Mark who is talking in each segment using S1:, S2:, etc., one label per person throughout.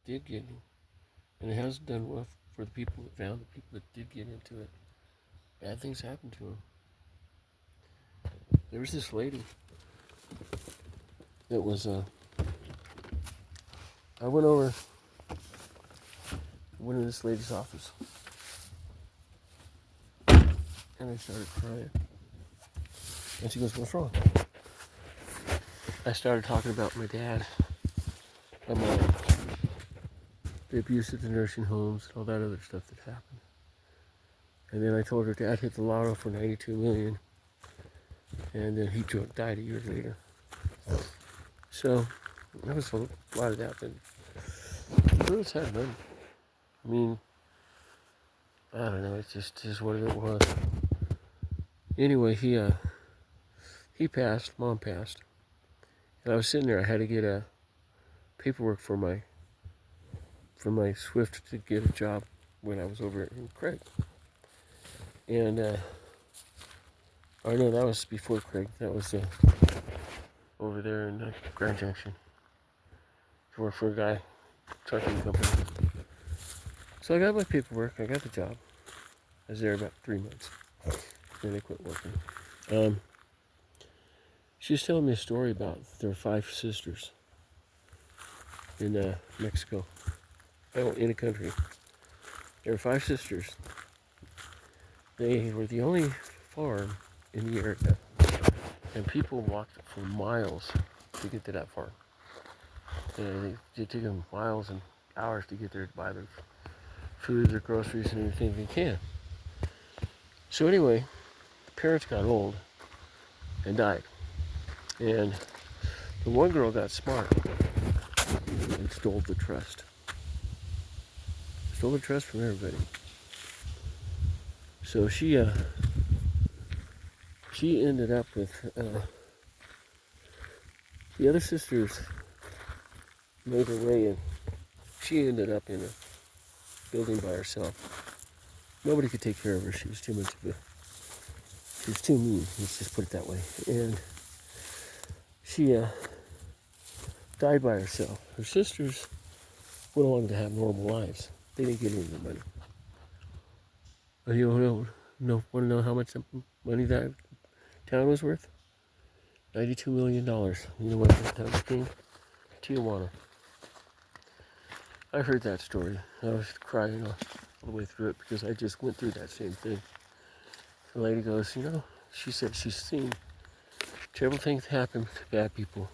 S1: did get in. And it hasn't done well for the people that found the people that did get into it. Bad things happened to them. There was this lady that was, I went in this lady's office, and I started crying. And she goes, "What's wrong?" I started talking about my dad, about the abuse at the nursing homes, and all that other stuff that happened. And then I told her dad hit the lotto for 92 million, and then he died a year later. So there was a lot of that. But Bruce had money. I mean, I don't know. It's just what it was. Anyway, he passed. Mom passed, and I was sitting there. I had to get a paperwork for my Swift to get a job when I was over in Craig. And no, that was before Craig. That was over there in Grand Junction. To work for a guy, trucking company. So I got my paperwork. I got the job. I was there about 3 months. Then I quit working. She was telling me a story about their 5 sisters in Mexico. Oh, in a country. There were 5 sisters. They were the only farm in the area, and people walked for miles to get to that farm. And it took them miles and hours to get there to buy their food, their groceries, and everything they can. So anyway, parents got old and died. And the one girl got smart and stole the trust. Stole the trust from everybody. So she ended up with the other sisters made her way in. She ended up in a building by herself. Nobody could take care of her. She was too much of a. She was too mean. Let's just put it that way. And she died by herself. Her sisters went along to have normal lives. They didn't get any of the money. And you want to know how much money that town was worth? $92 million. You know what that town became? Tijuana. I heard that story. I was crying all the way through it because I just went through that same thing. The lady goes, she said she's seen terrible things happen to bad people,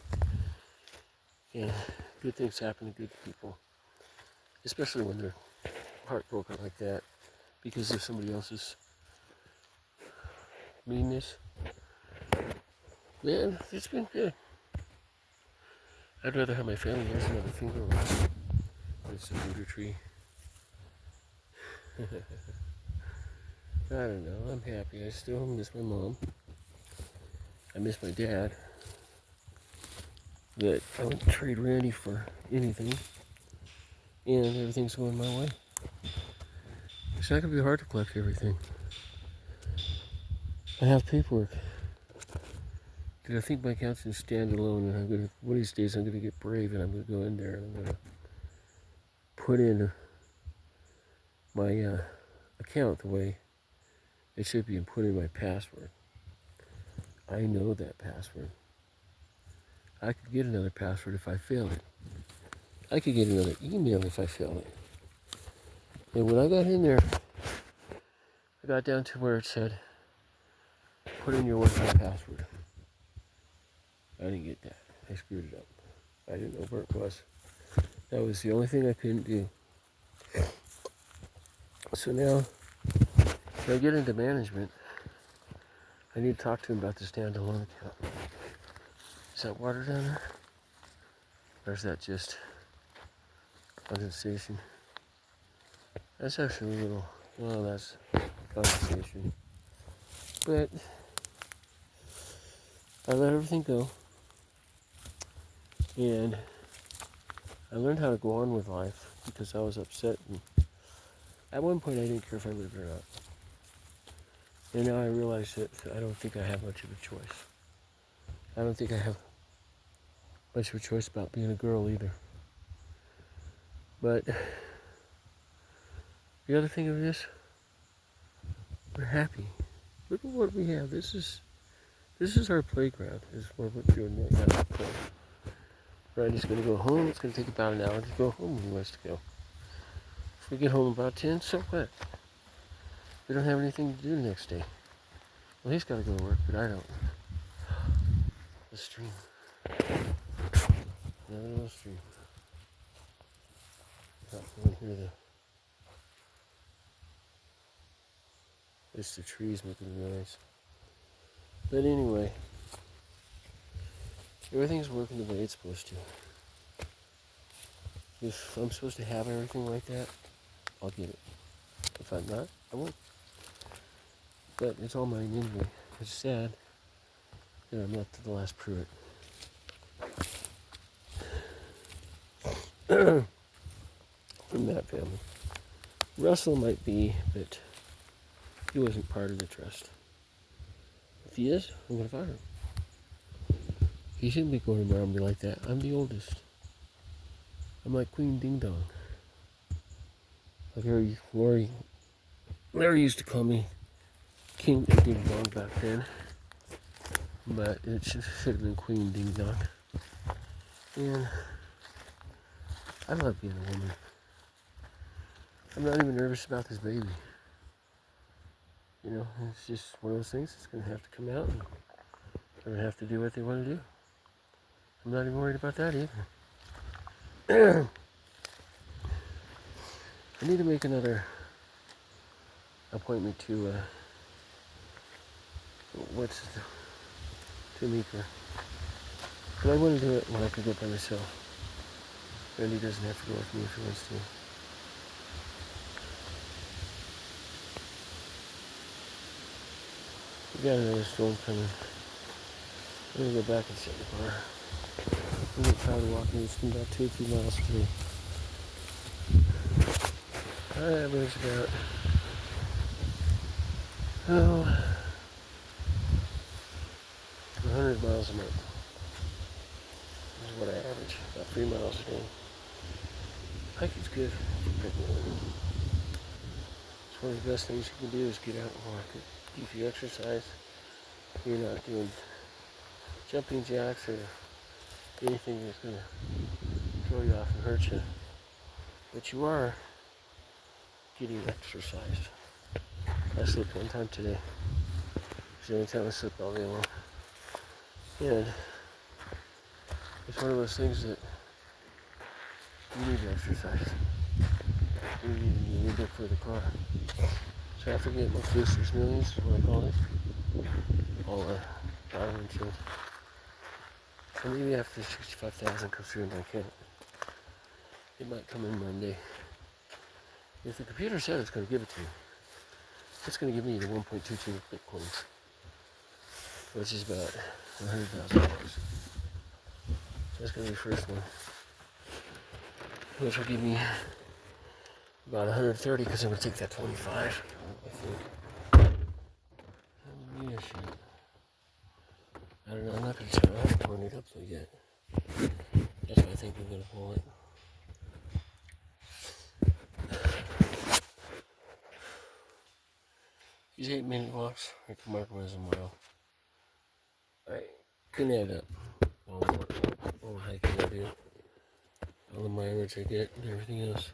S1: and good things happen to good people, especially when they're heartbroken like that because of somebody else's meanness. Man, it's been good. I'd rather have my family. There's another finger around. It's a Buddha tree. I don't know. I'm happy. I still miss my mom. I miss my dad. But I wouldn't trade Randy for anything. And everything's going my way. It's not going to be hard to collect everything. I have paperwork. Because I think my account's going to stand alone. And one of these days I'm going to get brave and I'm going to go in there and I'm going to put in my account the way it should be and put in my password. I know that password. I could get another password if I fail it. I could get another email if I fail it. And when I got in there, I got down to where it said, put in your Wi-Fi password. I didn't get that. I screwed it up. I didn't know where it was. That was the only thing I couldn't do. So now, when I get into management, I need to talk to him about the standalone account. Is that water down there? Or is that just condensation? That's actually a little, well, that's condensation. But I let everything go. And I learned how to go on with life because I was upset. And at one point, I didn't care if I lived or not. And now I realize that I don't think I have much of a choice. I don't think I have much of a choice about being a girl either. But the other thing of this, we're happy. Look at what we have. This is our playground. This is where we're doing right now. Randy's gonna go home. It's gonna take about an hour to go home when he wants to go. If we get home about 10, so what? We don't have anything to do the next day. Well, he's gotta go to work, but I don't. The stream. Another little stream. Not going here though. It's the trees making noise. But anyway, everything's working the way it's supposed to. If I'm supposed to have everything like that, I'll get it. If I'm not, I won't. But it's all mine anyway. It's sad that I'm not to the last Pruitt. From that family. Russell might be, but he wasn't part of the trust. If he is, I'm going to fire him. He shouldn't be going around me like that. I'm the oldest. I'm like Queen Ding Dong. Like Larry used to call me King Ding Dong back then. But it should have been Queen Ding Dong. And I love being a woman. I'm not even nervous about this baby. You know, it's just one of those things. It's going to have to come out and they're going to have to do what they want to do. I'm not even worried about that either. I need to make another appointment to, to Meeker. But I want to do it when I can go by myself. Randy doesn't have to go with me if he wants to. We got another storm coming. I'm going to go back and sit in the car. I'm getting tired of walking. It's been about 2 or 3 miles today. I average about, 100 miles a month. This is what I average, about 3 miles a day. Hiking's good. It's one of the best things you can do is get out and walk. If you exercise, you're not doing jumping jacks or anything that's going to throw you off and hurt you. But you are getting exercise. I slipped one time today. It's the only time I slipped all day long. And it's one of those things that you need to exercise. You need it for the car. So after getting my Boosters Millions, is what I call it, all power insurance. So maybe after 65,000 comes through and I can't. It might come in Monday. If the computer said it's going to give it to me, it's going to give me the 1.22 Bitcoins, which is about $100,000. So that's going to be the first one, which will give me about 130 because I'm going to take that 25, I think. Yeah, shit. I don't know, I'm not going to try. I haven't torn it up though yet. That's why I think I'm going to pull it. These 8-minute walks, I can mark them as a mile. I can add up all the hiking I do, all the mileage I get, and everything else.